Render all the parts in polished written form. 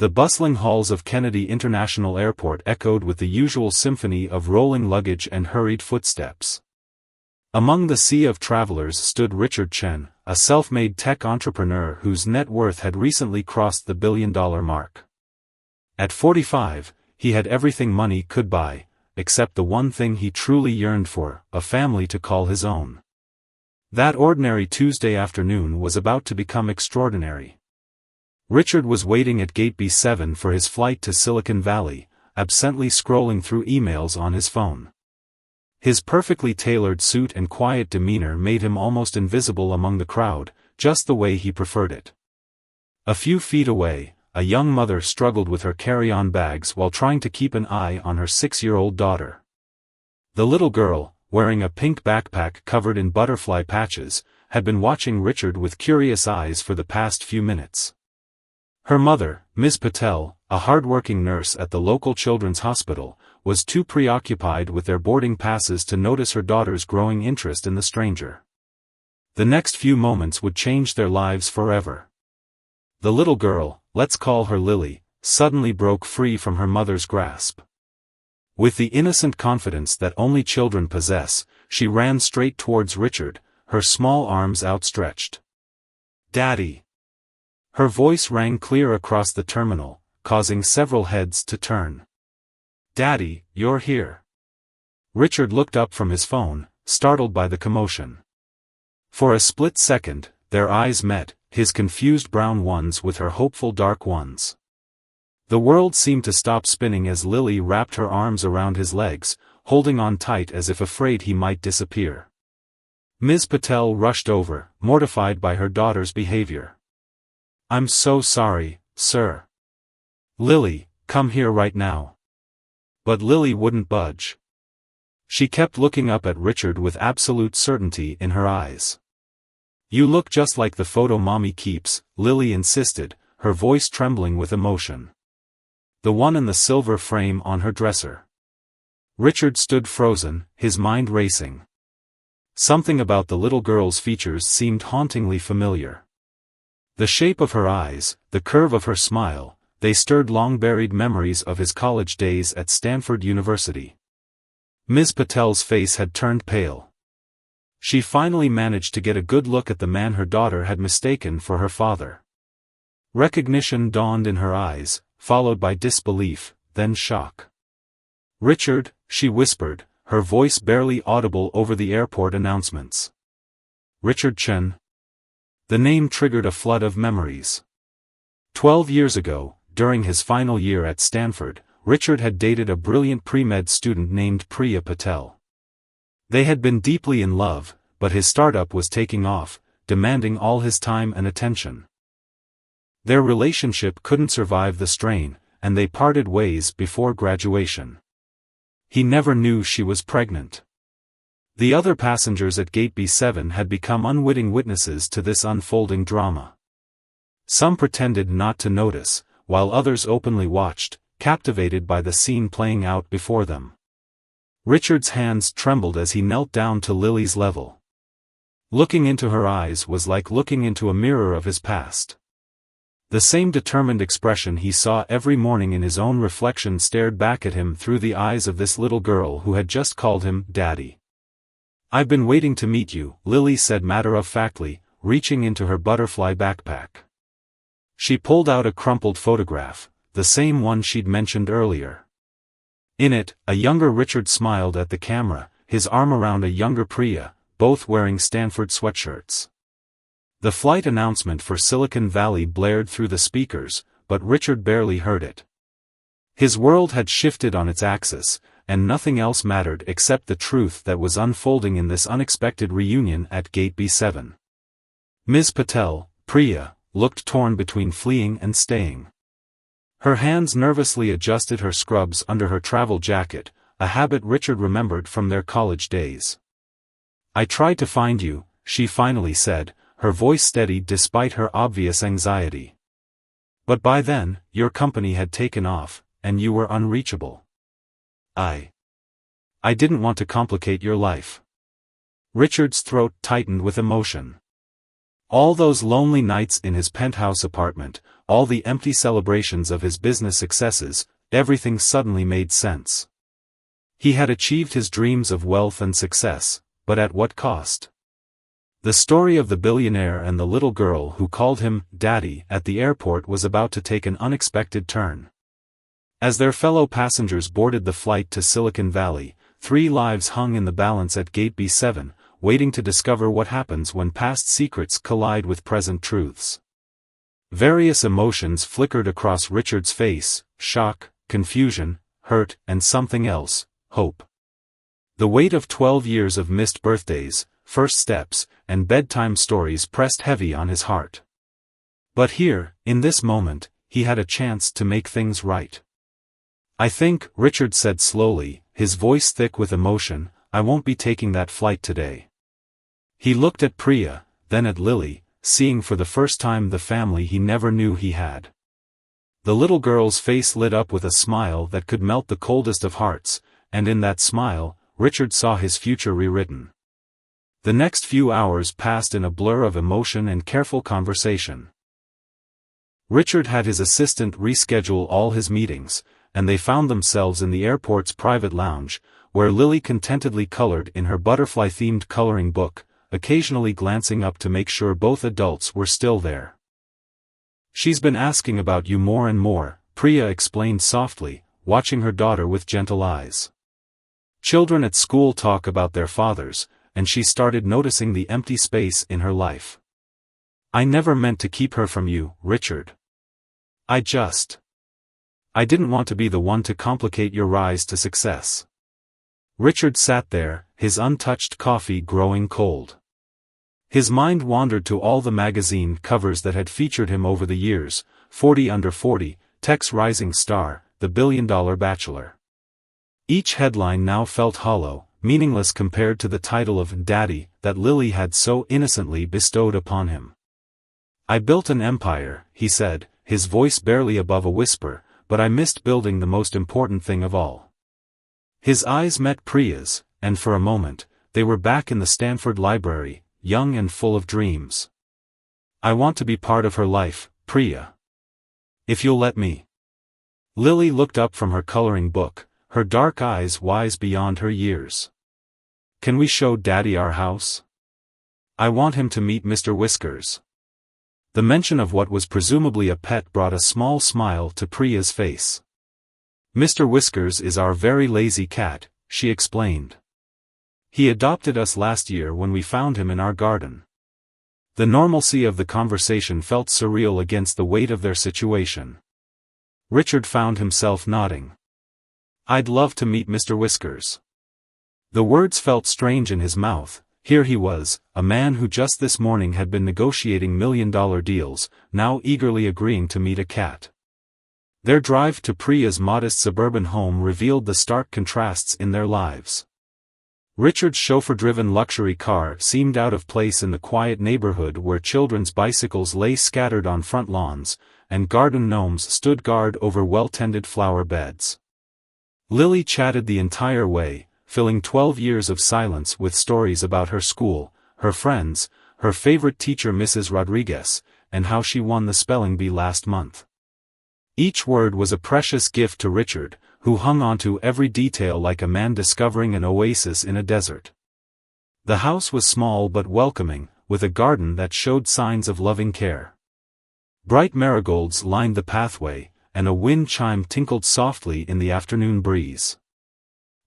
The bustling halls of Kennedy International Airport echoed with the usual symphony of rolling luggage and hurried footsteps. Among the sea of travelers stood Richard Chen, a self-made tech entrepreneur whose net worth had recently crossed the billion-dollar mark. At 45, he had everything money could buy, except the one thing he truly yearned for, a family to call his own. That ordinary Tuesday afternoon was about to become extraordinary. Richard was waiting at Gate B7 for his flight to Silicon Valley, absently scrolling through emails on his phone. His perfectly tailored suit and quiet demeanor made him almost invisible among the crowd, just the way he preferred it. A few feet away, a young mother struggled with her carry-on bags while trying to keep an eye on her 6-year-old daughter. The little girl, wearing a pink backpack covered in butterfly patches, had been watching Richard with curious eyes for the past few minutes. Her mother, Ms. Patel, a hard-working nurse at the local children's hospital, was too preoccupied with their boarding passes to notice her daughter's growing interest in the stranger. The next few moments would change their lives forever. The little girl, let's call her Lily, suddenly broke free from her mother's grasp. With the innocent confidence that only children possess, she ran straight towards Richard, her small arms outstretched. "Daddy!" Her voice rang clear across the terminal, causing several heads to turn. "Daddy, you're here." Richard looked up from his phone, startled by the commotion. For a split second, their eyes met, his confused brown ones with her hopeful dark ones. The world seemed to stop spinning as Lily wrapped her arms around his legs, holding on tight as if afraid he might disappear. Ms. Patel rushed over, mortified by her daughter's behavior. "I'm so sorry, sir." "Lily, come here right now." But Lily wouldn't budge. She kept looking up at Richard with absolute certainty in her eyes. "You look just like the photo mommy keeps," Lily insisted, her voice trembling with emotion. "The one in the silver frame on her dresser." Richard stood frozen, his mind racing. Something about the little girl's features seemed hauntingly familiar. The shape of her eyes, the curve of her smile, they stirred long-buried memories of his college days at Stanford University. Ms. Patel's face had turned pale. She finally managed to get a good look at the man her daughter had mistaken for her father. Recognition dawned in her eyes, followed by disbelief, then shock. "Richard," she whispered, her voice barely audible over the airport announcements. "Richard Chen." The name triggered a flood of memories. 12 years ago, during his final year at Stanford, Richard had dated a brilliant pre-med student named Priya Patel. They had been deeply in love, but his startup was taking off, demanding all his time and attention. Their relationship couldn't survive the strain, and they parted ways before graduation. He never knew she was pregnant. The other passengers at Gate B7 had become unwitting witnesses to this unfolding drama. Some pretended not to notice, while others openly watched, captivated by the scene playing out before them. Richard's hands trembled as he knelt down to Lily's level. Looking into her eyes was like looking into a mirror of his past. The same determined expression he saw every morning in his own reflection stared back at him through the eyes of this little girl who had just called him Daddy. "I've been waiting to meet you," Lily said matter-of-factly, reaching into her butterfly backpack. She pulled out a crumpled photograph, the same one she'd mentioned earlier. In it, a younger Richard smiled at the camera, his arm around a younger Priya, both wearing Stanford sweatshirts. The flight announcement for Silicon Valley blared through the speakers, but Richard barely heard it. His world had shifted on its axis, and nothing else mattered except the truth that was unfolding in this unexpected reunion at Gate B7. Ms. Patel, Priya, looked torn between fleeing and staying. Her hands nervously adjusted her scrubs under her travel jacket, a habit Richard remembered from their college days. "I tried to find you," she finally said, her voice steady despite her obvious anxiety. "But by then, your company had taken off, and you were unreachable. I didn't want to complicate your life." Richard's throat tightened with emotion. All those lonely nights in his penthouse apartment, all the empty celebrations of his business successes, everything suddenly made sense. He had achieved his dreams of wealth and success, but at what cost? The story of the billionaire and the little girl who called him Daddy at the airport was about to take an unexpected turn. As their fellow passengers boarded the flight to Silicon Valley, 3 lives hung in the balance at Gate B7, waiting to discover what happens when past secrets collide with present truths. Various emotions flickered across Richard's face: shock, confusion, hurt, and something else: hope. The weight of 12 years of missed birthdays, first steps, and bedtime stories pressed heavy on his heart. But here, in this moment, he had a chance to make things right. "I think," Richard said slowly, his voice thick with emotion, "I won't be taking that flight today." He looked at Priya, then at Lily, seeing for the first time the family he never knew he had. The little girl's face lit up with a smile that could melt the coldest of hearts, and in that smile, Richard saw his future rewritten. The next few hours passed in a blur of emotion and careful conversation. Richard had his assistant reschedule all his meetings, and they found themselves in the airport's private lounge, where Lily contentedly colored in her butterfly-themed coloring book, occasionally glancing up to make sure both adults were still there. "She's been asking about you more and more," Priya explained softly, watching her daughter with gentle eyes. "Children at school talk about their fathers, and she started noticing the empty space in her life. I never meant to keep her from you, Richard. I didn't want to be the one to complicate your rise to success." Richard sat there, his untouched coffee growing cold. His mind wandered to all the magazine covers that had featured him over the years: 40 Under 40, Tech's Rising Star, The $1 Billion Bachelor. Each headline now felt hollow, meaningless compared to the title of Daddy that Lily had so innocently bestowed upon him. "I built an empire," he said, his voice barely above a whisper, "but I missed building the most important thing of all." His eyes met Priya's, and for a moment, they were back in the Stanford library, young and full of dreams. "I want to be part of her life, Priya. If you'll let me." Lily looked up from her coloring book, her dark eyes wise beyond her years. "Can we show Daddy our house? I want him to meet Mr. Whiskers." The mention of what was presumably a pet brought a small smile to Priya's face. "Mr. Whiskers is our very lazy cat," she explained. "He adopted us last year when we found him in our garden." The normalcy of the conversation felt surreal against the weight of their situation. Richard found himself nodding. "I'd love to meet Mr. Whiskers." The words felt strange in his mouth. Here he was, a man who just this morning had been negotiating million-dollar deals, now eagerly agreeing to meet a cat. Their drive to Priya's modest suburban home revealed the stark contrasts in their lives. Richard's chauffeur-driven luxury car seemed out of place in the quiet neighborhood where children's bicycles lay scattered on front lawns, and garden gnomes stood guard over well-tended flower beds. Lily chatted the entire way, filling 12 years of silence with stories about her school, her friends, her favorite teacher Mrs. Rodriguez, and how she won the spelling bee last month. Each word was a precious gift to Richard, who hung onto every detail like a man discovering an oasis in a desert. The house was small but welcoming, with a garden that showed signs of loving care. Bright marigolds lined the pathway, and a wind chime tinkled softly in the afternoon breeze.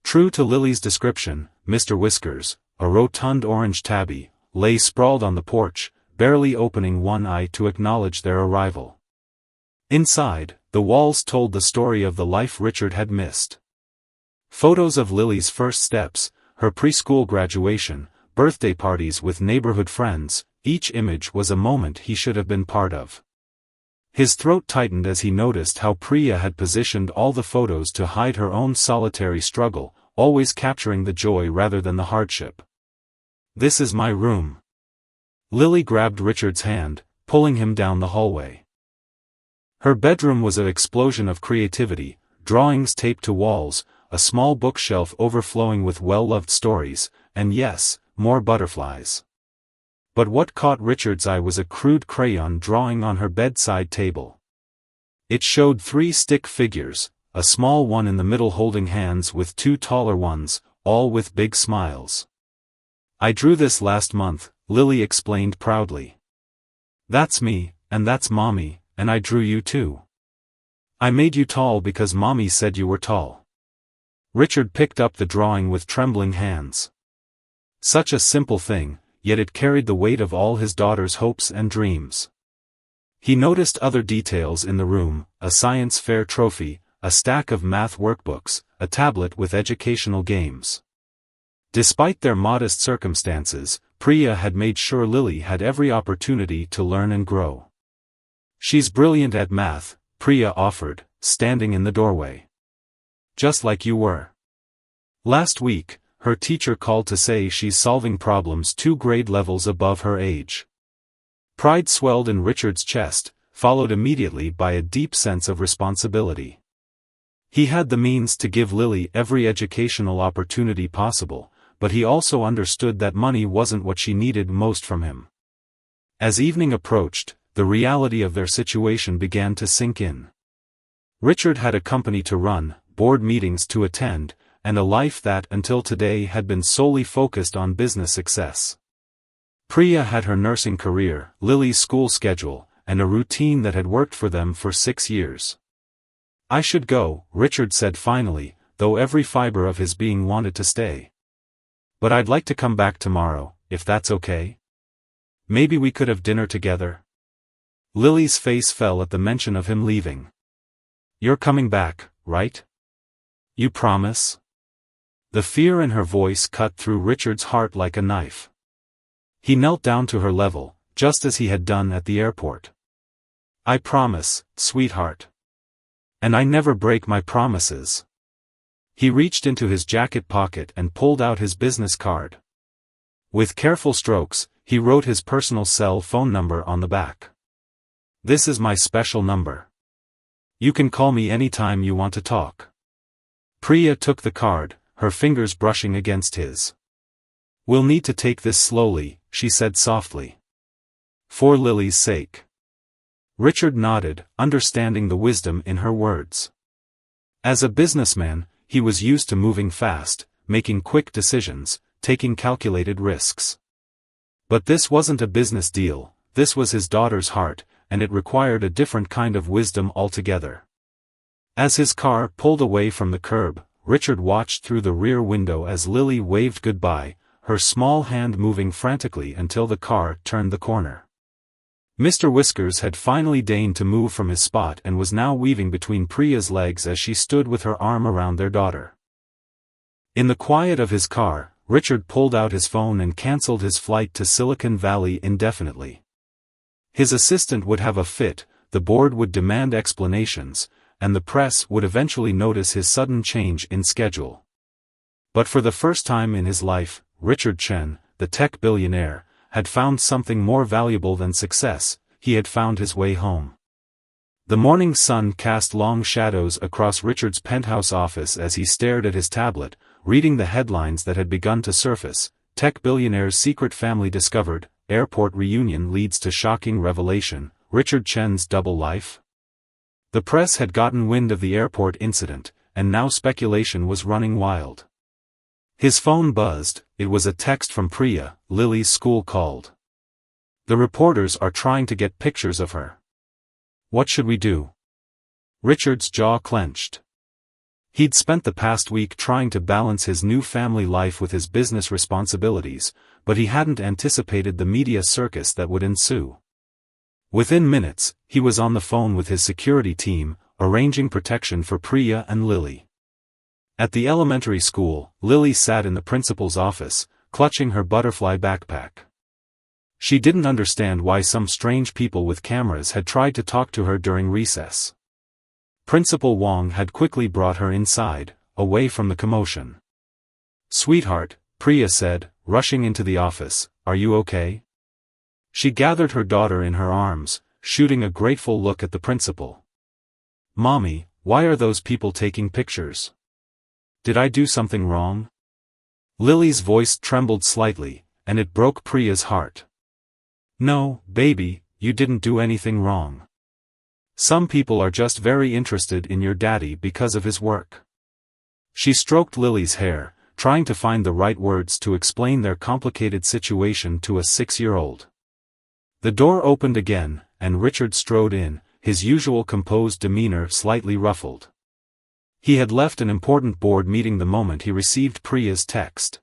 True to Lily's description, Mr. Whiskers, a rotund orange tabby, lay sprawled on the porch, barely opening one eye to acknowledge their arrival. Inside, the walls told the story of the life Richard had missed. Photos of Lily's first steps, her preschool graduation, birthday parties with neighborhood friends, each image was a moment he should have been part of. His throat tightened as he noticed how Priya had positioned all the photos to hide her own solitary struggle, always capturing the joy rather than the hardship. "This is my room." Lily grabbed Richard's hand, pulling him down the hallway. Her bedroom was an explosion of creativity, drawings taped to walls, a small bookshelf overflowing with well-loved stories, and yes, more butterflies. But what caught Richard's eye was a crude crayon drawing on her bedside table. It showed 3 stick figures, a small one in the middle holding hands with 2 taller ones, all with big smiles. "I drew this last month," Lily explained proudly. "That's me, and that's Mommy, and I drew you too. I made you tall because Mommy said you were tall." Richard picked up the drawing with trembling hands. Such a simple thing, yet it carried the weight of all his daughter's hopes and dreams. He noticed other details in the room: a science fair trophy, a stack of math workbooks, a tablet with educational games. Despite their modest circumstances, Priya had made sure Lily had every opportunity to learn and grow. "She's brilliant at math," Priya offered, standing in the doorway. "Just like you were. Last week, her teacher called to say she's solving problems 2 grade levels above her age." Pride swelled in Richard's chest, followed immediately by a deep sense of responsibility. He had the means to give Lily every educational opportunity possible, but he also understood that money wasn't what she needed most from him. As evening approached, the reality of their situation began to sink in. Richard had a company to run, board meetings to attend, and a life that until today had been solely focused on business success. Priya had her nursing career, Lily's school schedule, and a routine that had worked for them for 6 years. "I should go," Richard said finally, though every fiber of his being wanted to stay. "But I'd like to come back tomorrow, if that's okay. Maybe we could have dinner together." Lily's face fell at the mention of him leaving. "You're coming back, right? You promise?" The fear in her voice cut through Richard's heart like a knife. He knelt down to her level, just as he had done at the airport. "I promise, sweetheart. And I never break my promises." He reached into his jacket pocket and pulled out his business card. With careful strokes, he wrote his personal cell phone number on the back. "This is my special number. You can call me anytime you want to talk." Priya took the card, her fingers brushing against his. "We'll need to take this slowly," she said softly. "For Lily's sake." Richard nodded, understanding the wisdom in her words. As a businessman, he was used to moving fast, making quick decisions, taking calculated risks. But this wasn't a business deal, this was his daughter's heart, and it required a different kind of wisdom altogether. As his car pulled away from the curb, Richard watched through the rear window as Lily waved goodbye, her small hand moving frantically until the car turned the corner. Mr. Whiskers had finally deigned to move from his spot and was now weaving between Priya's legs as she stood with her arm around their daughter. In the quiet of his car, Richard pulled out his phone and cancelled his flight to Silicon Valley indefinitely. His assistant would have a fit, the board would demand explanations, and the press would eventually notice his sudden change in schedule. But for the first time in his life, Richard Chen, the tech billionaire, had found something more valuable than success. He had found his way home. The morning sun cast long shadows across Richard's penthouse office as he stared at his tablet, reading the headlines that had begun to surface. Tech billionaire's secret family discovered, airport reunion leads to shocking revelation, Richard Chen's double life. The press had gotten wind of the airport incident, and now speculation was running wild. His phone buzzed. It was a text from Priya. "Lily's school called. The reporters are trying to get pictures of her. What should we do?" Richard's jaw clenched. He'd spent the past week trying to balance his new family life with his business responsibilities, but he hadn't anticipated the media circus that would ensue. Within minutes, he was on the phone with his security team, arranging protection for Priya and Lily. At the elementary school, Lily sat in the principal's office, clutching her butterfly backpack. She didn't understand why some strange people with cameras had tried to talk to her during recess. Principal Wong had quickly brought her inside, away from the commotion. "Sweetheart," Priya said, rushing into the office, "are you okay?" She gathered her daughter in her arms, shooting a grateful look at the principal. "Mommy, why are those people taking pictures? Did I do something wrong?" Lily's voice trembled slightly, and it broke Priya's heart. No, baby, you didn't do anything wrong. Some people are just very interested in your daddy because of his work. She stroked Lily's hair, trying to find the right words to explain their complicated situation to a 6-year-old. The door opened again, and Richard strode in, his usual composed demeanor slightly ruffled. He had left an important board meeting the moment he received Priya's text.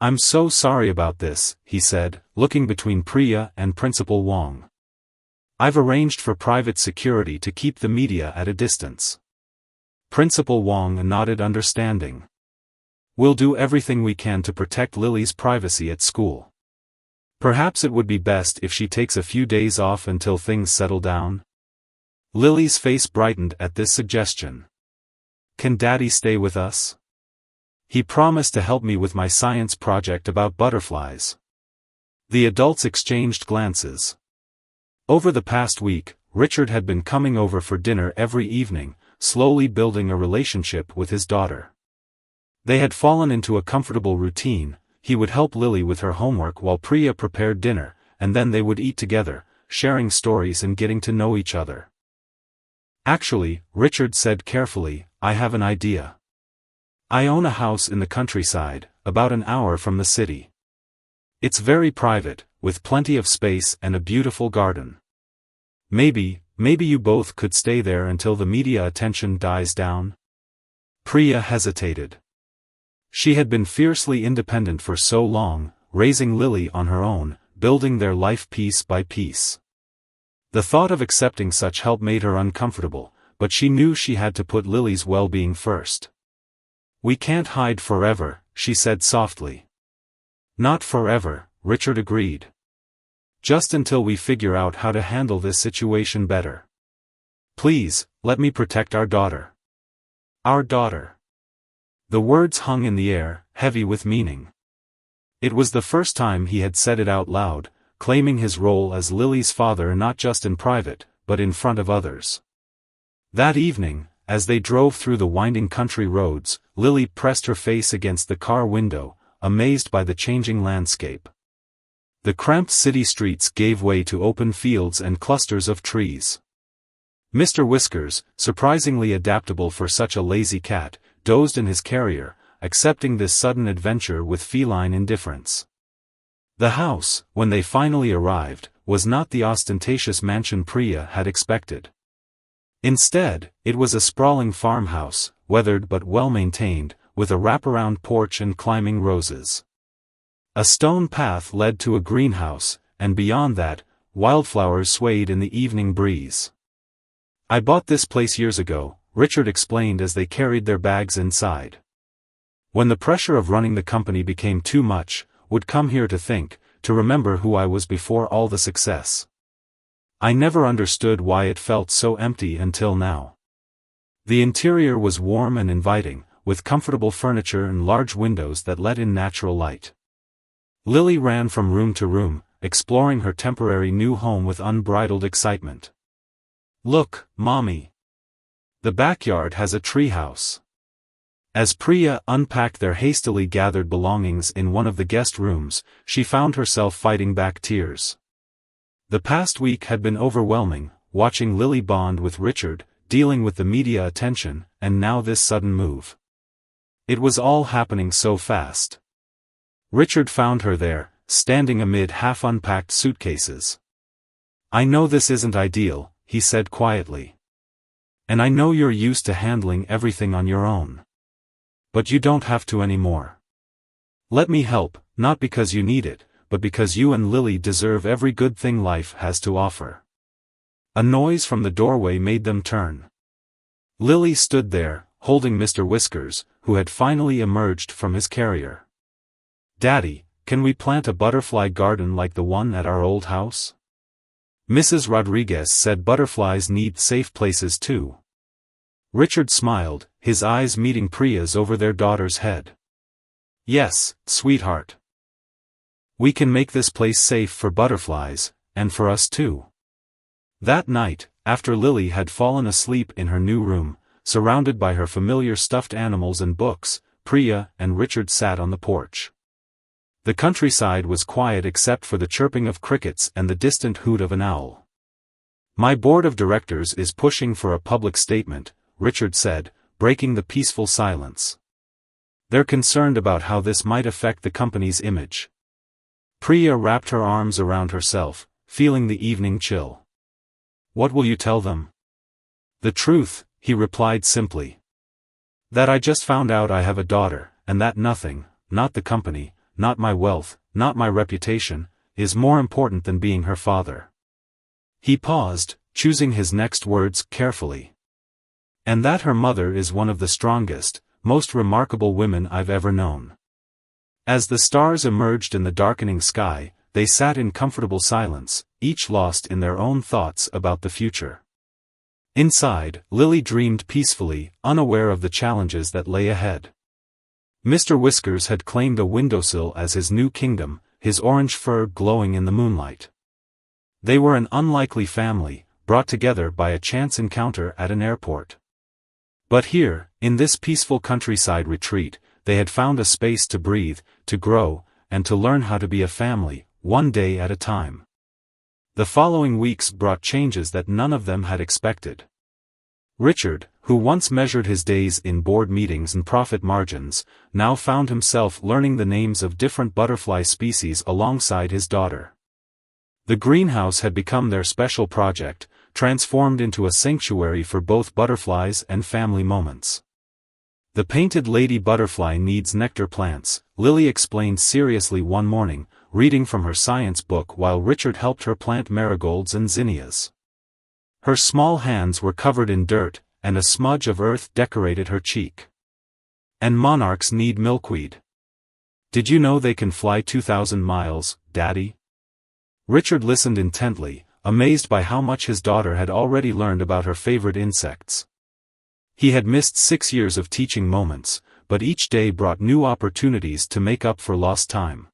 "I'm so sorry about this," he said, looking between Priya and Principal Wong. "I've arranged for private security to keep the media at a distance." Principal Wong nodded understanding. "We'll do everything we can to protect Lily's privacy at school. Perhaps it would be best if she takes a few days off until things settle down." Lily's face brightened at this suggestion. "Can Daddy stay with us? He promised to help me with my science project about butterflies." The adults exchanged glances. Over the past week, Richard had been coming over for dinner every evening, slowly building a relationship with his daughter. They had fallen into a comfortable routine. He would help Lily with her homework while Priya prepared dinner, and then they would eat together, sharing stories and getting to know each other. "Actually," Richard said carefully, "I have an idea. I own a house in the countryside, about an hour from the city. It's very private, with plenty of space and a beautiful garden. Maybe you both could stay there until the media attention dies down." Priya hesitated. She had been fiercely independent for so long, raising Lily on her own, building their life piece by piece. The thought of accepting such help made her uncomfortable, but she knew she had to put Lily's well-being first. "We can't hide forever," she said softly. "Not forever," Richard agreed. "Just until we figure out how to handle this situation better. Please, let me protect our daughter." "Our daughter." The words hung in the air, heavy with meaning. It was the first time he had said it out loud, claiming his role as Lily's father not just in private, but in front of others. That evening, as they drove through the winding country roads, Lily pressed her face against the car window, amazed by the changing landscape. The cramped city streets gave way to open fields and clusters of trees. Mr. Whiskers, surprisingly adaptable for such a lazy cat, dozed in his carrier, accepting this sudden adventure with feline indifference. The house, when they finally arrived, was not the ostentatious mansion Priya had expected. Instead, it was a sprawling farmhouse, weathered but well-maintained, with a wraparound porch and climbing roses. A stone path led to a greenhouse, and beyond that, wildflowers swayed in the evening breeze. "I bought this place years ago," Richard explained as they carried their bags inside. "When the pressure of running the company became too much, would come here to remember who I was before all the success. I never understood why it felt so empty until now." The interior was warm and inviting, with comfortable furniture and large windows that let in natural light. Lily ran from room to room, exploring her temporary new home with unbridled excitement. "Look, Mommy. The backyard has a treehouse." As Priya unpacked their hastily gathered belongings in one of the guest rooms, she found herself fighting back tears. The past week had been overwhelming, watching Lily bond with Richard, dealing with the media attention, and now this sudden move. It was all happening so fast. Richard found her there, standing amid half-unpacked suitcases. "I know this isn't ideal," he said quietly. "And I know you're used to handling everything on your own. But you don't have to anymore. Let me help, not because you need it, but because you and Lily deserve every good thing life has to offer." A noise from the doorway made them turn. Lily stood there, holding Mr. Whiskers, who had finally emerged from his carrier. "Daddy, can we plant a butterfly garden like the one at our old house?" Mrs. Rodriguez said butterflies need safe places too. Richard smiled, his eyes meeting Priya's over their daughter's head. "Yes, sweetheart. We can make this place safe for butterflies, and for us too." That night, after Lily had fallen asleep in her new room, surrounded by her familiar stuffed animals and books, Priya and Richard sat on the porch. The countryside was quiet except for the chirping of crickets and the distant hoot of an owl. "My board of directors is pushing for a public statement," Richard said, breaking the peaceful silence. "They're concerned about how this might affect the company's image." Priya wrapped her arms around herself, feeling the evening chill. "What will you tell them?" "The truth," he replied simply. "That I just found out I have a daughter, and that nothing, not the company, not my wealth, not my reputation, is more important than being her father." He paused, choosing his next words carefully. "And that her mother is one of the strongest, most remarkable women I've ever known." As the stars emerged in the darkening sky, they sat in comfortable silence, each lost in their own thoughts about the future. Inside, Lily dreamed peacefully, unaware of the challenges that lay ahead. Mr. Whiskers had claimed a windowsill as his new kingdom, his orange fur glowing in the moonlight. They were an unlikely family, brought together by a chance encounter at an airport. But here, in this peaceful countryside retreat, they had found a space to breathe, to grow, and to learn how to be a family, one day at a time. The following weeks brought changes that none of them had expected. Richard, who once measured his days in board meetings and profit margins, now found himself learning the names of different butterfly species alongside his daughter. The greenhouse had become their special project, transformed into a sanctuary for both butterflies and family moments. "The painted lady butterfly needs nectar plants," Lily explained seriously one morning, reading from her science book while Richard helped her plant marigolds and zinnias. Her small hands were covered in dirt, and a smudge of earth decorated her cheek. "And monarchs need milkweed. Did you know they can fly 2,000 miles, Daddy?" Richard listened intently, amazed by how much his daughter had already learned about her favorite insects. He had missed 6 years of teaching moments, but each day brought new opportunities to make up for lost time.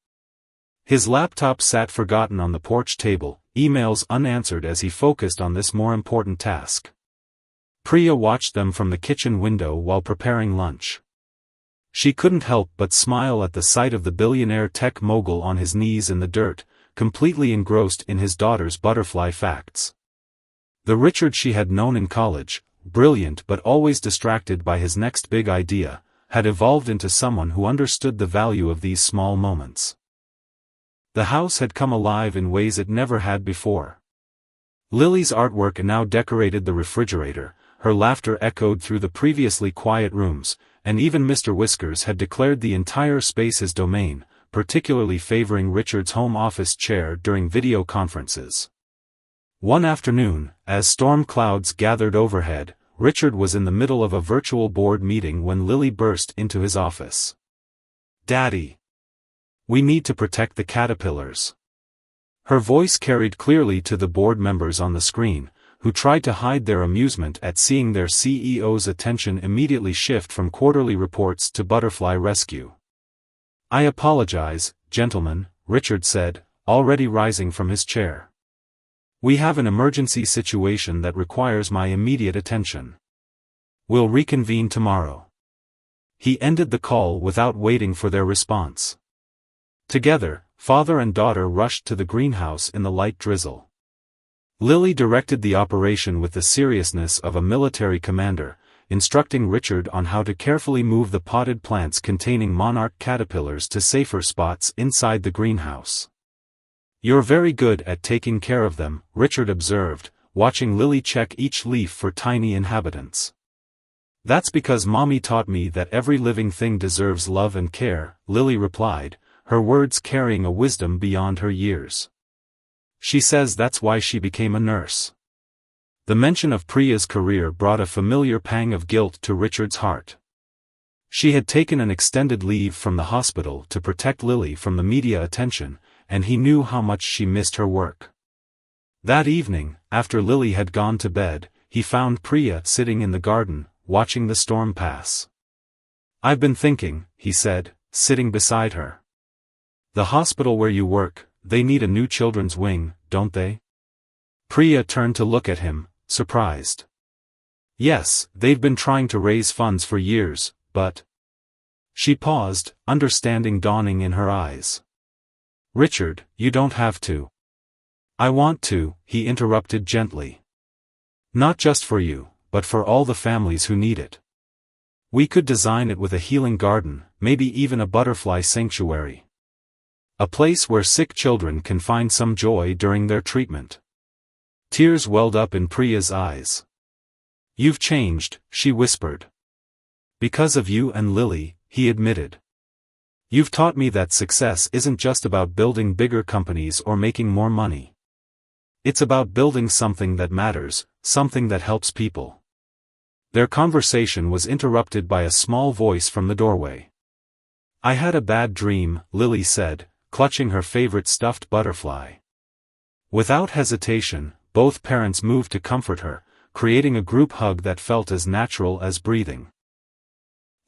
His laptop sat forgotten on the porch table, emails unanswered as he focused on this more important task. Priya watched them from the kitchen window while preparing lunch. She couldn't help but smile at the sight of the billionaire tech mogul on his knees in the dirt, completely engrossed in his daughter's butterfly facts. The Richard she had known in college, brilliant but always distracted by his next big idea, had evolved into someone who understood the value of these small moments. The house had come alive in ways it never had before. Lily's artwork now decorated the refrigerator, her laughter echoed through the previously quiet rooms, and even Mr. Whiskers had declared the entire space his domain, particularly favoring Richard's home office chair during video conferences. One afternoon, as storm clouds gathered overhead, Richard was in the middle of a virtual board meeting when Lily burst into his office. "Daddy! We need to protect the caterpillars." Her voice carried clearly to the board members on the screen, who tried to hide their amusement at seeing their CEO's attention immediately shift from quarterly reports to butterfly rescue. "I apologize, gentlemen," Richard said, already rising from his chair. "We have an emergency situation that requires my immediate attention. We'll reconvene tomorrow." He ended the call without waiting for their response. Together, father and daughter rushed to the greenhouse in the light drizzle. Lily directed the operation with the seriousness of a military commander, instructing Richard on how to carefully move the potted plants containing monarch caterpillars to safer spots inside the greenhouse. "You're very good at taking care of them," Richard observed, watching Lily check each leaf for tiny inhabitants. "That's because Mommy taught me that every living thing deserves love and care," Lily replied, her words carrying a wisdom beyond her years. "She says that's why she became a nurse." The mention of Priya's career brought a familiar pang of guilt to Richard's heart. She had taken an extended leave from the hospital to protect Lily from the media attention, and he knew how much she missed her work. That evening, after Lily had gone to bed, he found Priya sitting in the garden, watching the storm pass. "I've been thinking," he said, sitting beside her. "The hospital where you work, they need a new children's wing, don't they?" Priya turned to look at him, surprised. "Yes, they've been trying to raise funds for years, but..." She paused, understanding dawning in her eyes. "Richard, you don't have to." "I want to," he interrupted gently. "Not just for you, but for all the families who need it. We could design it with a healing garden, maybe even a butterfly sanctuary. A place where sick children can find some joy during their treatment." Tears welled up in Priya's eyes. "You've changed," she whispered. "Because of you and Lily," he admitted. "You've taught me that success isn't just about building bigger companies or making more money. It's about building something that matters, something that helps people." Their conversation was interrupted by a small voice from the doorway. "I had a bad dream," Lily said, clutching her favorite stuffed butterfly. Without hesitation, both parents moved to comfort her, creating a group hug that felt as natural as breathing.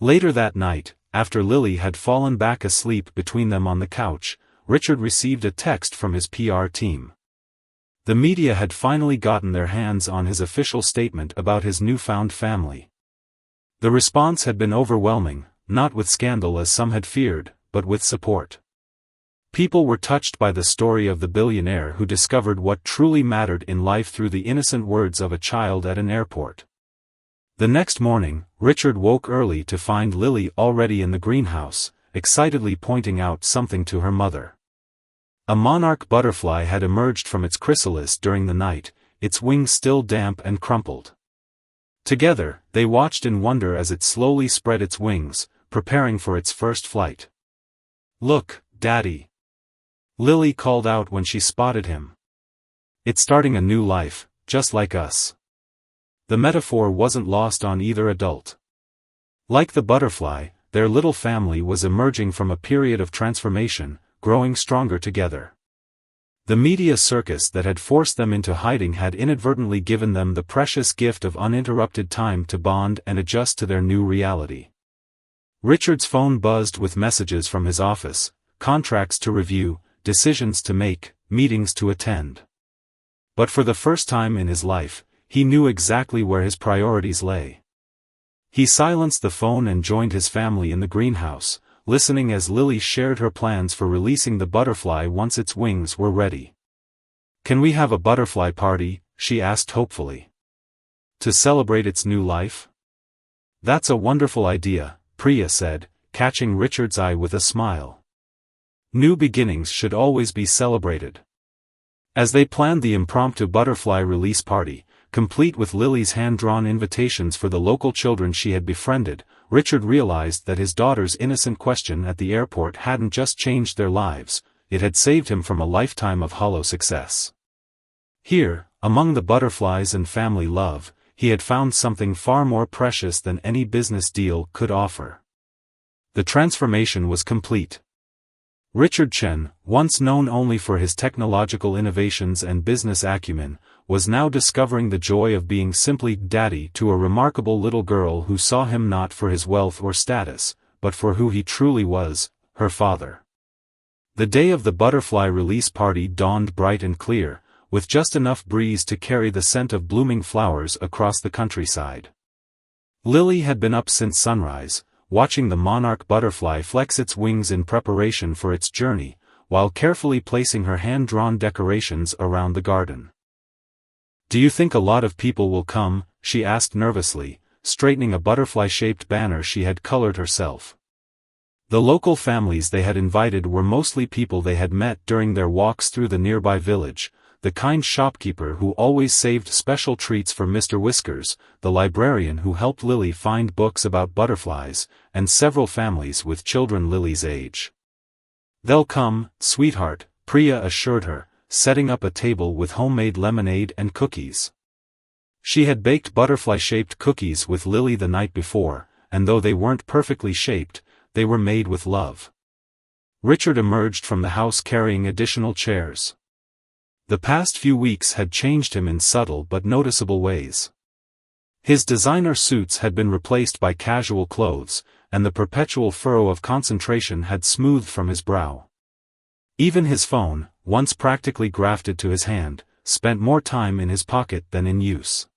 Later that night, after Lily had fallen back asleep between them on the couch, Richard received a text from his PR team. The media had finally gotten their hands on his official statement about his newfound family. The response had been overwhelming, not with scandal as some had feared, but with support. People were touched by the story of the billionaire who discovered what truly mattered in life through the innocent words of a child at an airport. The next morning, Richard woke early to find Lily already in the greenhouse, excitedly pointing out something to her mother. A monarch butterfly had emerged from its chrysalis during the night, its wings still damp and crumpled. Together, they watched in wonder as it slowly spread its wings, preparing for its first flight. "Look, Daddy!" Lily called out when she spotted him. "It's starting a new life, just like us." The metaphor wasn't lost on either adult. Like the butterfly, their little family was emerging from a period of transformation, growing stronger together. The media circus that had forced them into hiding had inadvertently given them the precious gift of uninterrupted time to bond and adjust to their new reality. Richard's phone buzzed with messages from his office, contracts to review, decisions to make, meetings to attend. But for the first time in his life, he knew exactly where his priorities lay. He silenced the phone and joined his family in the greenhouse, listening as Lily shared her plans for releasing the butterfly once its wings were ready. "Can we have a butterfly party?" she asked hopefully. "To celebrate its new life?" "That's a wonderful idea," Priya said, catching Richard's eye with a smile. New beginnings should always be celebrated. As they planned the impromptu butterfly release party, complete with Lily's hand-drawn invitations for the local children she had befriended, Richard realized that his daughter's innocent question at the airport hadn't just changed their lives, it had saved him from a lifetime of hollow success. Here, among the butterflies and family love, he had found something far more precious than any business deal could offer. The transformation was complete. Richard Chen, once known only for his technological innovations and business acumen, was now discovering the joy of being simply daddy to a remarkable little girl who saw him not for his wealth or status, but for who he truly was, her father. The day of the butterfly release party dawned bright and clear, with just enough breeze to carry the scent of blooming flowers across the countryside. Lily had been up since sunrise, watching the monarch butterfly flex its wings in preparation for its journey, while carefully placing her hand-drawn decorations around the garden. "Do you think a lot of people will come?" she asked nervously, straightening a butterfly-shaped banner she had colored herself. The local families they had invited were mostly people they had met during their walks through the nearby village, the kind shopkeeper who always saved special treats for Mr. Whiskers, the librarian who helped Lily find books about butterflies, and several families with children Lily's age. "They'll come, sweetheart," Priya assured her, setting up a table with homemade lemonade and cookies. She had baked butterfly-shaped cookies with Lily the night before, and though they weren't perfectly shaped, they were made with love. Richard emerged from the house carrying additional chairs. The past few weeks had changed him in subtle but noticeable ways. His designer suits had been replaced by casual clothes, and the perpetual furrow of concentration had smoothed from his brow. Even his phone, once practically grafted to his hand, spent more time in his pocket than in use.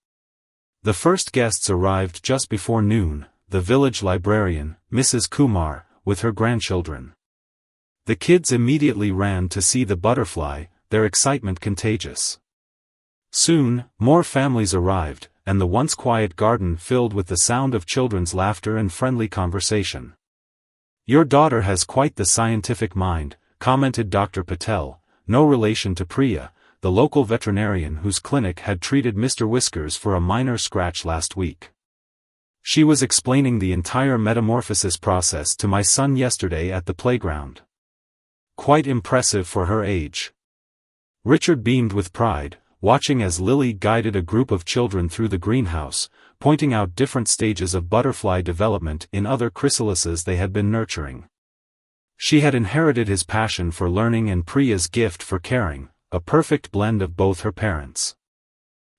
The first guests arrived just before noon, the village librarian, Mrs. Kumar, with her grandchildren. The kids immediately ran to see the butterfly, their excitement contagious. Soon, more families arrived, and the once quiet garden filled with the sound of children's laughter and friendly conversation. "Your daughter has quite the scientific mind," commented Dr. Patel, no relation to Priya, the local veterinarian whose clinic had treated Mr. Whiskers for a minor scratch last week. "She was explaining the entire metamorphosis process to my son yesterday at the playground. Quite impressive for her age." Richard beamed with pride, watching as Lily guided a group of children through the greenhouse, pointing out different stages of butterfly development in other chrysalises they had been nurturing. She had inherited his passion for learning and Priya's gift for caring, a perfect blend of both her parents.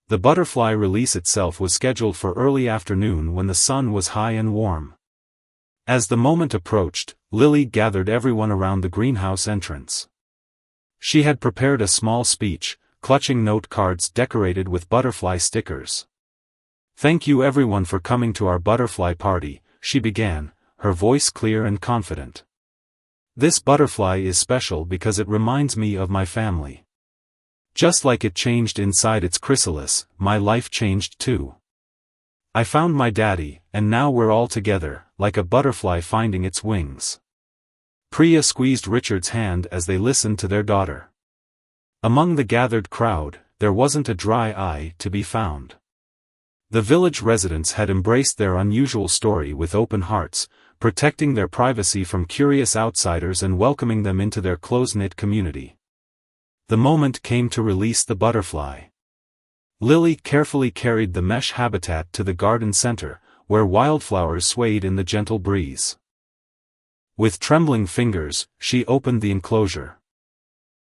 The butterfly release itself was scheduled for early afternoon when the sun was high and warm. As the moment approached, Lily gathered everyone around the greenhouse entrance. She had prepared a small speech, clutching note cards decorated with butterfly stickers. "Thank you everyone for coming to our butterfly party," she began, her voice clear and confident. "This butterfly is special because it reminds me of my family. Just like it changed inside its chrysalis, my life changed too. I found my daddy, and now we're all together, like a butterfly finding its wings." Priya squeezed Richard's hand as they listened to their daughter. Among the gathered crowd, there wasn't a dry eye to be found. The village residents had embraced their unusual story with open hearts, protecting their privacy from curious outsiders and welcoming them into their close-knit community. The moment came to release the butterfly. Lily carefully carried the mesh habitat to the garden center, where wildflowers swayed in the gentle breeze. With trembling fingers, she opened the enclosure.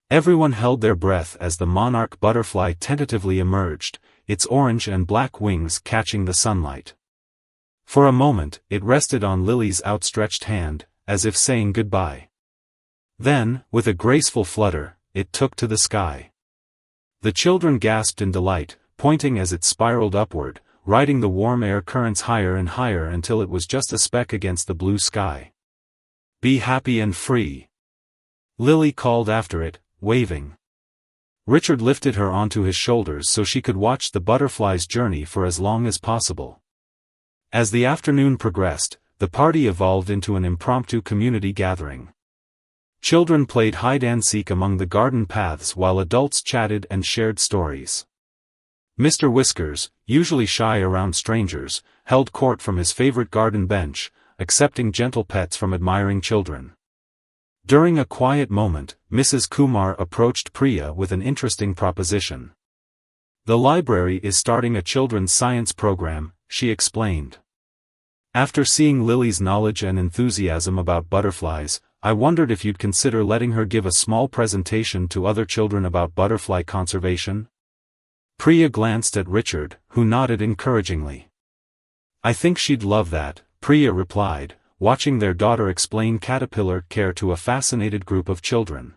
Everyone held their breath as the monarch butterfly tentatively emerged, its orange and black wings catching the sunlight. For a moment, it rested on Lily's outstretched hand, as if saying goodbye. Then, with a graceful flutter, it took to the sky. The children gasped in delight, pointing as it spiraled upward, riding the warm air currents higher and higher until it was just a speck against the blue sky. "Be happy and free," Lily called after it, waving. Richard lifted her onto his shoulders so she could watch the butterfly's journey for as long as possible. As the afternoon progressed, the party evolved into an impromptu community gathering. Children played hide-and-seek among the garden paths while adults chatted and shared stories. Mr. Whiskers, usually shy around strangers, held court from his favorite garden bench, accepting gentle pets from admiring children. During a quiet moment, Mrs. Kumar approached Priya with an interesting proposition. "The library is starting a children's science program," she explained. "After seeing Lily's knowledge and enthusiasm about butterflies, I wondered if you'd consider letting her give a small presentation to other children about butterfly conservation?" Priya glanced at Richard, who nodded encouragingly. "I think she'd love that," Priya replied, watching their daughter explain caterpillar care to a fascinated group of children.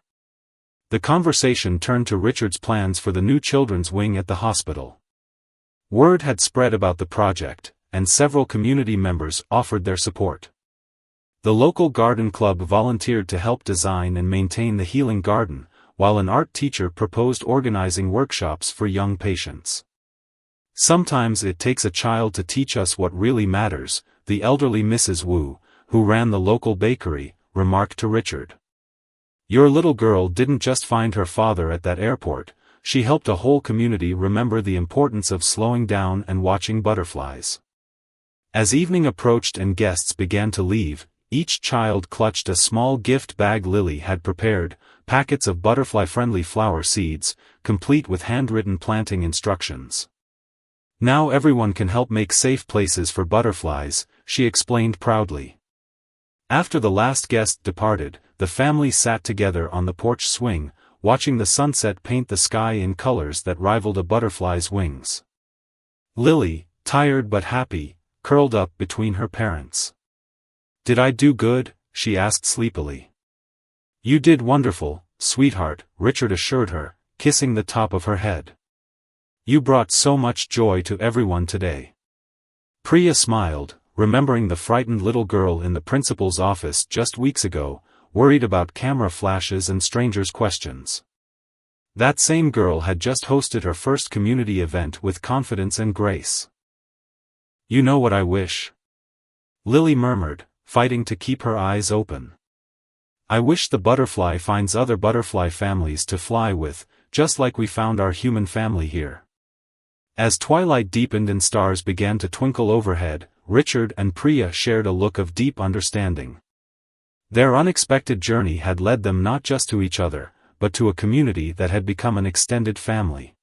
The conversation turned to Richard's plans for the new children's wing at the hospital. Word had spread about the project, and several community members offered their support. The local garden club volunteered to help design and maintain the healing garden, while an art teacher proposed organizing workshops for young patients. "Sometimes it takes a child to teach us what really matters," the elderly Mrs. Wu, who ran the local bakery, remarked to Richard. "Your little girl didn't just find her father at that airport, she helped a whole community remember the importance of slowing down and watching butterflies." As evening approached and guests began to leave, each child clutched a small gift bag Lily had prepared, packets of butterfly-friendly flower seeds, complete with handwritten planting instructions. "Now everyone can help make safe places for butterflies," she explained proudly. After the last guest departed, the family sat together on the porch swing, watching the sunset paint the sky in colors that rivaled a butterfly's wings. Lily, tired but happy, curled up between her parents. "Did I do good?" she asked sleepily. "You did wonderful, sweetheart," Richard assured her, kissing the top of her head. "You brought so much joy to everyone today." Priya smiled, remembering the frightened little girl in the principal's office just weeks ago, worried about camera flashes and strangers' questions. That same girl had just hosted her first community event with confidence and grace. "You know what I wish?" Lily murmured, fighting to keep her eyes open. "I wish the butterfly finds other butterfly families to fly with, just like we found our human family here." As twilight deepened and stars began to twinkle overhead, Richard and Priya shared a look of deep understanding. Their unexpected journey had led them not just to each other, but to a community that had become an extended family.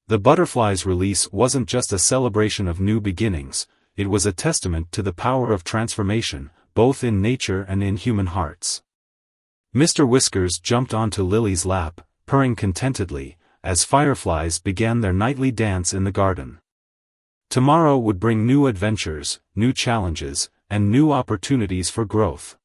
The butterfly's release wasn't just a celebration of new beginnings, it was a testament to the power of transformation, both in nature and in human hearts. Mr. Whiskers jumped onto Lily's lap, purring contentedly, as fireflies began their nightly dance in the garden. Tomorrow would bring new adventures, new challenges, and new opportunities for growth.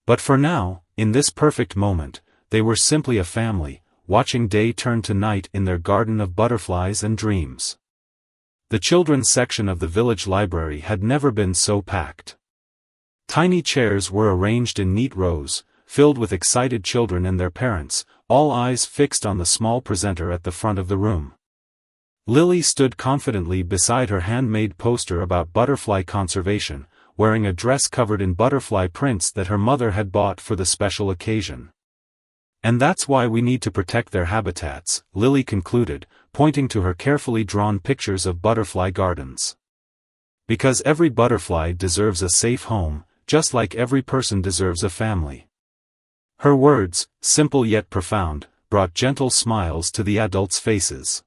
But for now, in this perfect moment, they were simply a family, watching day turn to night in their garden of butterflies and dreams. The children's section of the village library had never been so packed. Tiny chairs were arranged in neat rows, filled with excited children and their parents, all eyes fixed on the small presenter at the front of the room. Lily stood confidently beside her handmade poster about butterfly conservation, wearing a dress covered in butterfly prints that her mother had bought for the special occasion. "And that's why we need to protect their habitats," Lily concluded, pointing to her carefully drawn pictures of butterfly gardens. "Because every butterfly deserves a safe home, just like every person deserves a family." Her words, simple yet profound, brought gentle smiles to the adults' faces.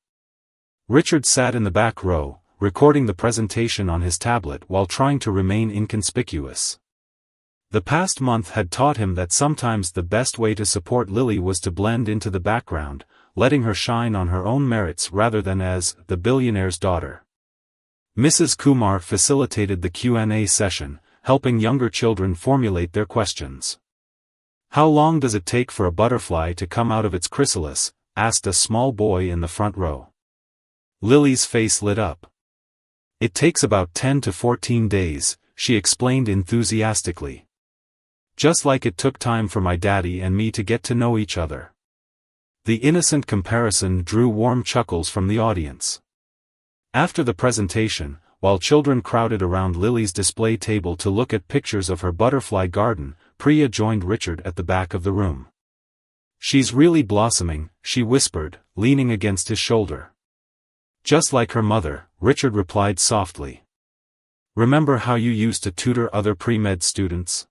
Richard sat in the back row, recording the presentation on his tablet while trying to remain inconspicuous. The past month had taught him that sometimes the best way to support Lily was to blend into the background, letting her shine on her own merits rather than as the billionaire's daughter. Mrs. Kumar facilitated the Q&A session, helping younger children formulate their questions. "How long does it take for a butterfly to come out of its chrysalis?" asked a small boy in the front row. Lily's face lit up. "It takes about 10 to 14 days, she explained enthusiastically. "Just like it took time for my daddy and me to get to know each other." The innocent comparison drew warm chuckles from the audience. After the presentation, while children crowded around Lily's display table to look at pictures of her butterfly garden, Priya joined Richard at the back of the room. "She's really blossoming," she whispered, leaning against his shoulder. "Just like her mother," Richard replied softly. "Remember how you used to tutor other pre-med students?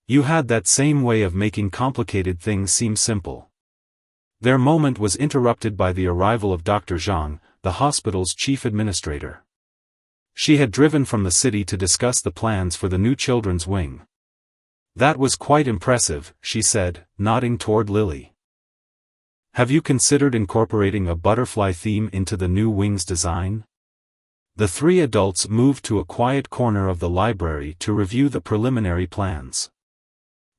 You had that same way of making complicated things seem simple." Their moment was interrupted by the arrival of Dr. Zhang, the hospital's chief administrator. She had driven from the city to discuss the plans for the new children's wing. "That was quite impressive," she said, nodding toward Lily. "Have you considered incorporating a butterfly theme into the new wing's design?" The three adults moved to a quiet corner of the library to review the preliminary plans.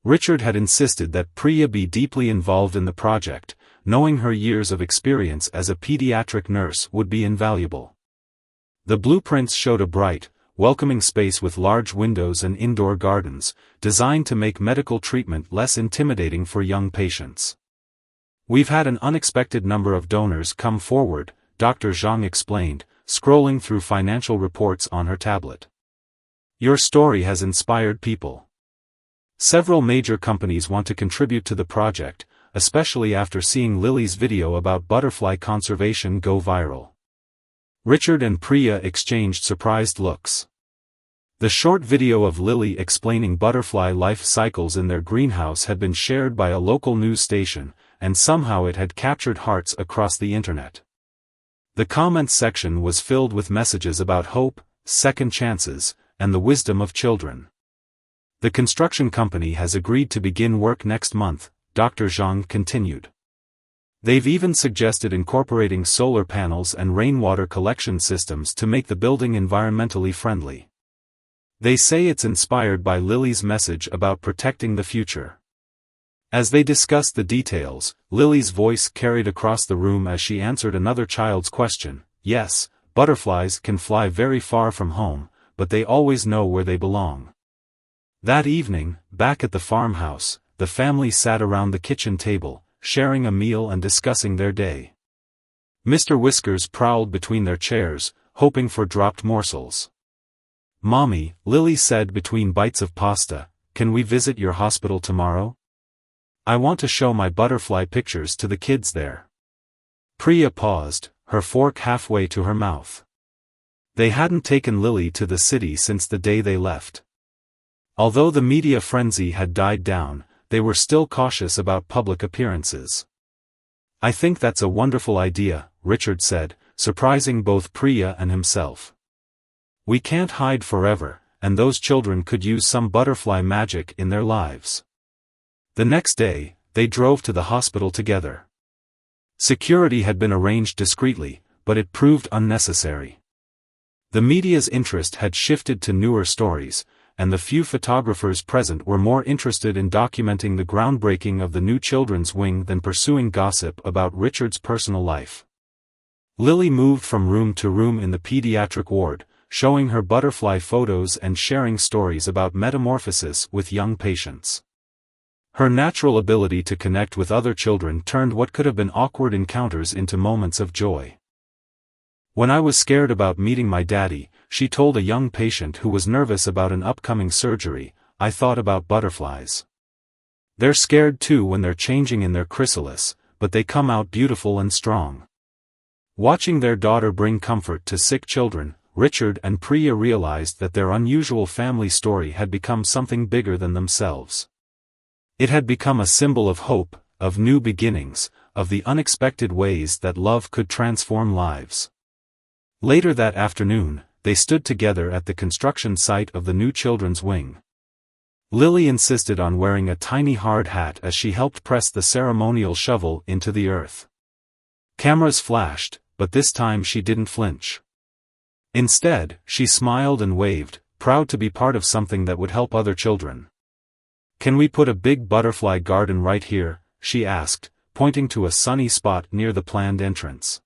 Richard had insisted that Priya be deeply involved in the project, knowing her years of experience as a pediatric nurse would be invaluable. The blueprints showed a bright, welcoming space with large windows and indoor gardens, designed to make medical treatment less intimidating for young patients. "We've had an unexpected number of donors come forward," Dr. Zhang explained, scrolling through financial reports on her tablet. "Your story has inspired people. Several major companies want to contribute to the project, especially after seeing Lily's video about butterfly conservation go viral." Richard and Priya exchanged surprised looks. The short video of Lily explaining butterfly life cycles in their greenhouse had been shared by a local news station, and somehow it had captured hearts across the internet. The comments section was filled with messages about hope, second chances, and the wisdom of children. "The construction company has agreed to begin work next month," Dr. Zhang continued. "They've even suggested incorporating solar panels and rainwater collection systems to make the building environmentally friendly. They say it's inspired by Lily's message about protecting the future." As they discussed the details, Lily's voice carried across the room as she answered another child's question. "Yes, butterflies can fly very far from home, but they always know where they belong." That evening, back at the farmhouse, the family sat around the kitchen table, sharing a meal and discussing their day. Mr. Whiskers prowled between their chairs, hoping for dropped morsels. "Mommy," Lily said between bites of pasta, "can we visit your hospital tomorrow? I want to show my butterfly pictures to the kids there." Priya paused, her fork halfway to her mouth. They hadn't taken Lily to the city since the day they left. Although the media frenzy had died down, they were still cautious about public appearances. "I think that's a wonderful idea," Richard said, surprising both Priya and himself. "We can't hide forever, and those children could use some butterfly magic in their lives." The next day, they drove to the hospital together. Security had been arranged discreetly, but it proved unnecessary. The media's interest had shifted to newer stories, and the few photographers present were more interested in documenting the groundbreaking of the new children's wing than pursuing gossip about Richard's personal life. Lily moved from room to room in the pediatric ward, showing her butterfly photos and sharing stories about metamorphosis with young patients. Her natural ability to connect with other children turned what could have been awkward encounters into moments of joy. "When I was scared about meeting my daddy," she told a young patient who was nervous about an upcoming surgery, "I thought about butterflies. They're scared too when they're changing in their chrysalis, but they come out beautiful and strong." Watching their daughter bring comfort to sick children, Richard and Priya realized that their unusual family story had become something bigger than themselves. It had become a symbol of hope, of new beginnings, of the unexpected ways that love could transform lives. Later that afternoon, they stood together at the construction site of the new children's wing. Lily insisted on wearing a tiny hard hat as she helped press the ceremonial shovel into the earth. Cameras flashed, but this time she didn't flinch. Instead, she smiled and waved, proud to be part of something that would help other children. "Can we put a big butterfly garden right here?" she asked, pointing to a sunny spot near the planned entrance.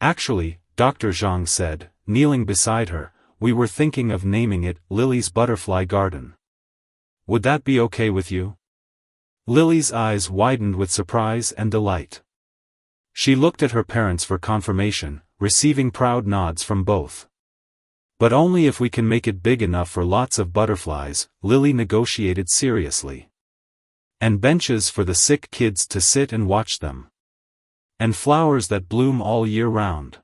"Actually," Dr. Zhang said, kneeling beside her, "we were thinking of naming it Lily's Butterfly Garden. Would that be okay with you?" Lily's eyes widened with surprise and delight. She looked at her parents for confirmation, receiving proud nods from both. "But only if we can make it big enough for lots of butterflies," Lily negotiated seriously. "And benches for the sick kids to sit and watch them. And flowers that bloom all year round."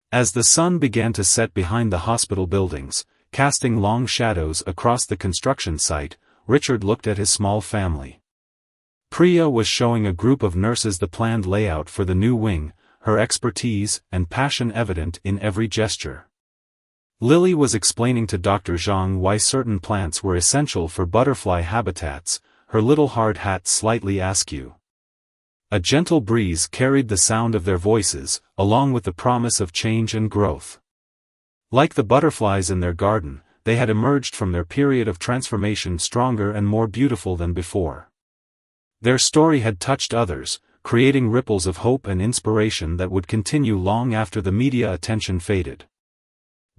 As the sun began to set behind the hospital buildings, casting long shadows across the construction site, Richard looked at his small family. Priya was showing a group of nurses the planned layout for the new wing, her expertise and passion evident in every gesture. Lily was explaining to Dr. Zhang why certain plants were essential for butterfly habitats, her little hard hat slightly askew. A gentle breeze carried the sound of their voices, along with the promise of change and growth. Like the butterflies in their garden, they had emerged from their period of transformation stronger and more beautiful than before. Their story had touched others, creating ripples of hope and inspiration that would continue long after the media attention faded.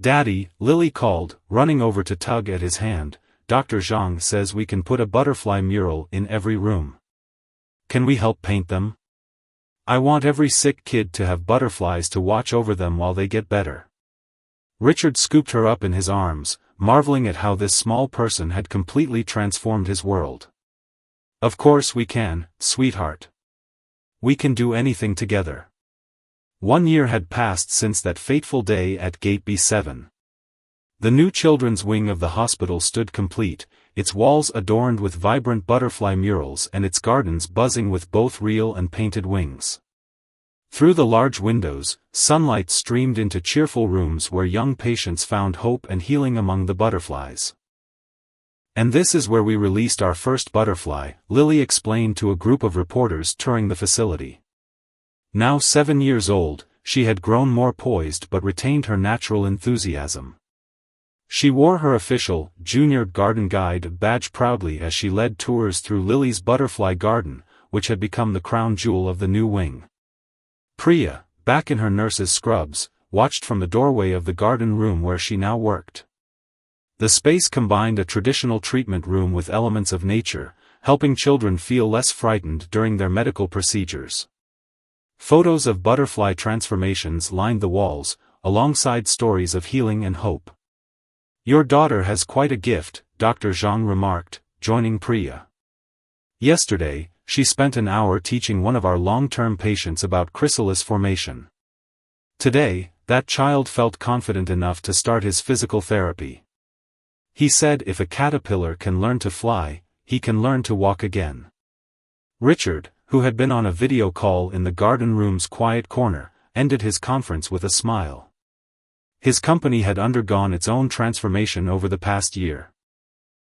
"Daddy," Lily called, running over to tug at his hand, "Dr. Zhang says we can put a butterfly mural in every room. Can we help paint them? I want every sick kid to have butterflies to watch over them while they get better." Richard scooped her up in his arms, marveling at how this small person had completely transformed his world. "Of course we can, sweetheart. We can do anything together." 1 year had passed since that fateful day at Gate B7. The new children's wing of the hospital stood complete, its walls adorned with vibrant butterfly murals and its gardens buzzing with both real and painted wings. Through the large windows, sunlight streamed into cheerful rooms where young patients found hope and healing among the butterflies. "And this is where we released our first butterfly," Lily explained to a group of reporters touring the facility. Now 7 years old, she had grown more poised but retained her natural enthusiasm. She wore her official, Junior Garden Guide badge proudly as she led tours through Lily's Butterfly Garden, which had become the crown jewel of the new wing. Priya, back in her nurse's scrubs, watched from the doorway of the garden room where she now worked. The space combined a traditional treatment room with elements of nature, helping children feel less frightened during their medical procedures. Photos of butterfly transformations lined the walls, alongside stories of healing and hope. "Your daughter has quite a gift," Dr. Zhang remarked, joining Priya. "Yesterday, she spent an hour teaching one of our long-term patients about chrysalis formation. Today, that child felt confident enough to start his physical therapy. He said if a caterpillar can learn to fly, he can learn to walk again." Richard, who had been on a video call in the garden room's quiet corner, ended his conference with a smile. His company had undergone its own transformation over the past year.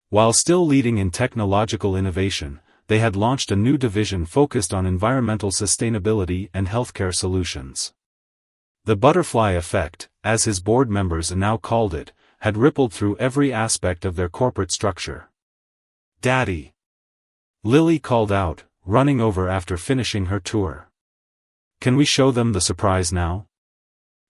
While still leading in technological innovation, they had launched a new division focused on environmental sustainability and healthcare solutions. The butterfly effect, as his board members now called it, had rippled through every aspect of their corporate structure. "Daddy!" Lily called out, running over after finishing her tour. "Can we show them the surprise now?"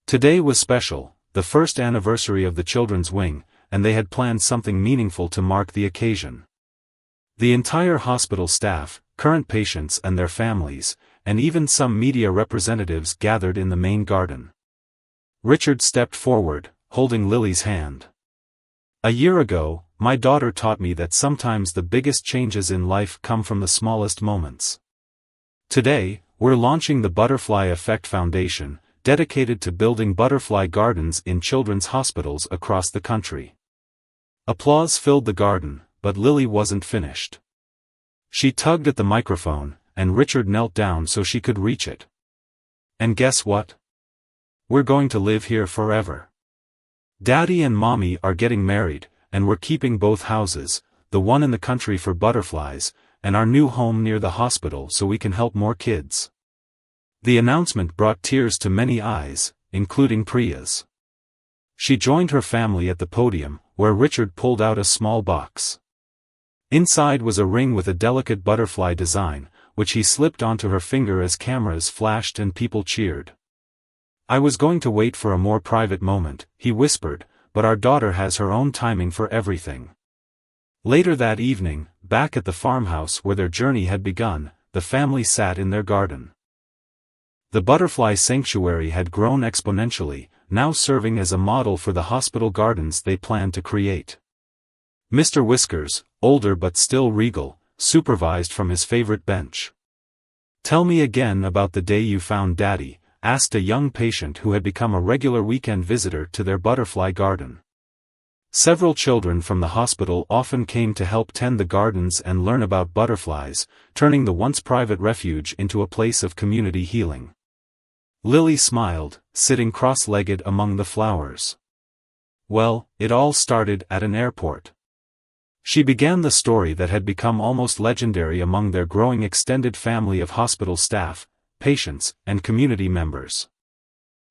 Today was special, the first anniversary of the children's wing, and they had planned something meaningful to mark the occasion. The entire hospital staff, current patients and their families, and even some media representatives gathered in the main garden. Richard stepped forward, holding Lily's hand. "A year ago, my daughter taught me that sometimes the biggest changes in life come from the smallest moments. Today, we're launching the Butterfly Effect Foundation, dedicated to building butterfly gardens in children's hospitals across the country." Applause filled the garden, but Lily wasn't finished. She tugged at the microphone, and Richard knelt down so she could reach it. "And guess what? We're going to live here forever. Daddy and Mommy are getting married, and we're keeping both houses, the one in the country for butterflies, and our new home near the hospital so we can help more kids." The announcement brought tears to many eyes, including Priya's. She joined her family at the podium, where Richard pulled out a small box. Inside was a ring with a delicate butterfly design, which he slipped onto her finger as cameras flashed and people cheered. "I was going to wait for a more private moment," he whispered, "but our daughter has her own timing for everything." Later that evening, back at the farmhouse where their journey had begun, the family sat in their garden. The butterfly sanctuary had grown exponentially, now serving as a model for the hospital gardens they planned to create. Mr. Whiskers, older but still regal, supervised from his favorite bench. "Tell me again about the day you found Daddy," asked a young patient who had become a regular weekend visitor to their butterfly garden. Several children from the hospital often came to help tend the gardens and learn about butterflies, turning the once private refuge into a place of community healing. Lily smiled, sitting cross-legged among the flowers. "Well, it all started at an airport." She began the story that had become almost legendary among their growing extended family of hospital staff, patients, and community members.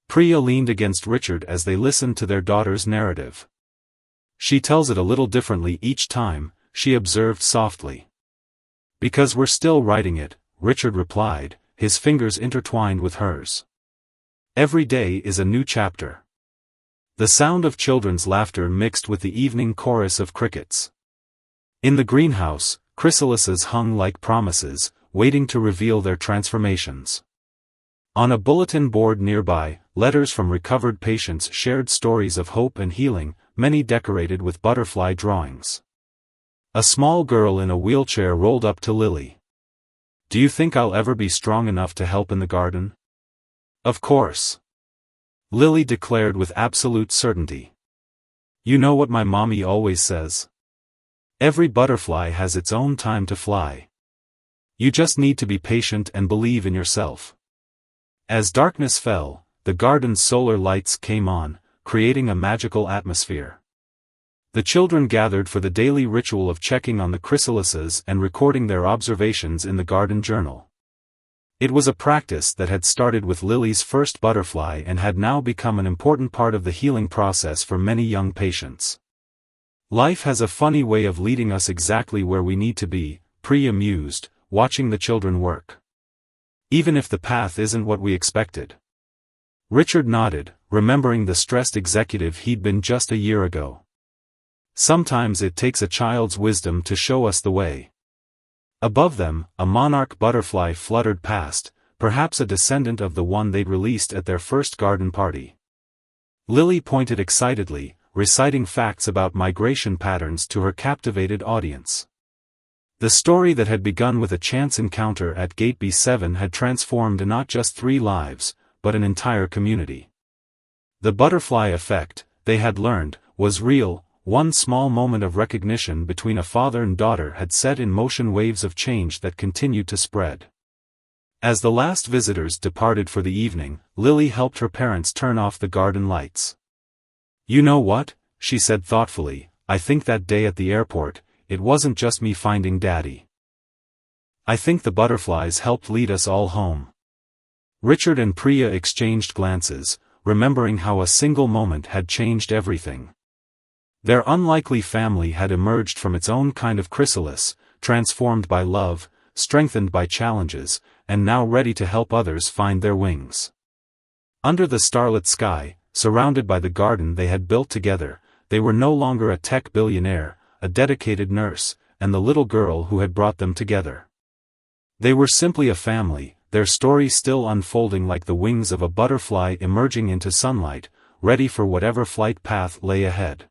Priya leaned against Richard as they listened to their daughter's narrative. "She tells it a little differently each time," she observed softly. "Because we're still writing it," Richard replied, his fingers intertwined with hers. "Every day is a new chapter." The sound of children's laughter mixed with the evening chorus of crickets. In the greenhouse, chrysalises hung like promises, waiting to reveal their transformations. On a bulletin board nearby, letters from recovered patients shared stories of hope and healing, many decorated with butterfly drawings. A small girl in a wheelchair rolled up to Lily. "Do you think I'll ever be strong enough to help in the garden?" "Of course," Lily declared with absolute certainty. "You know what my mommy always says? Every butterfly has its own time to fly. You just need to be patient and believe in yourself." As darkness fell, the garden's solar lights came on, creating a magical atmosphere. The children gathered for the daily ritual of checking on the chrysalises and recording their observations in the garden journal. It was a practice that had started with Lily's first butterfly and had now become an important part of the healing process for many young patients. "Life has a funny way of leading us exactly where we need to be," Priya mused, watching the children work. "Even if the path isn't what we expected." Richard nodded, remembering the stressed executive he'd been just a year ago. Sometimes it takes a child's wisdom to show us the way. Above them, a monarch butterfly fluttered past, perhaps a descendant of the one they'd released at their first garden party. Lily pointed excitedly, reciting facts about migration patterns to her captivated audience. The story that had begun with a chance encounter at Gate B7 had transformed not just 3 lives, but an entire community. The butterfly effect, they had learned, was real. One small moment of recognition between a father and daughter had set in motion waves of change that continued to spread. As the last visitors departed for the evening, Lily helped her parents turn off the garden lights. "You know what?" she said thoughtfully, "I think that day at the airport, it wasn't just me finding Daddy. I think the butterflies helped lead us all home." Richard and Priya exchanged glances, remembering how a single moment had changed everything. Their unlikely family had emerged from its own kind of chrysalis, transformed by love, strengthened by challenges, and now ready to help others find their wings. Under the starlit sky, surrounded by the garden they had built together, they were no longer a tech billionaire, a dedicated nurse, and the little girl who had brought them together. They were simply a family, their story still unfolding like the wings of a butterfly emerging into sunlight, ready for whatever flight path lay ahead.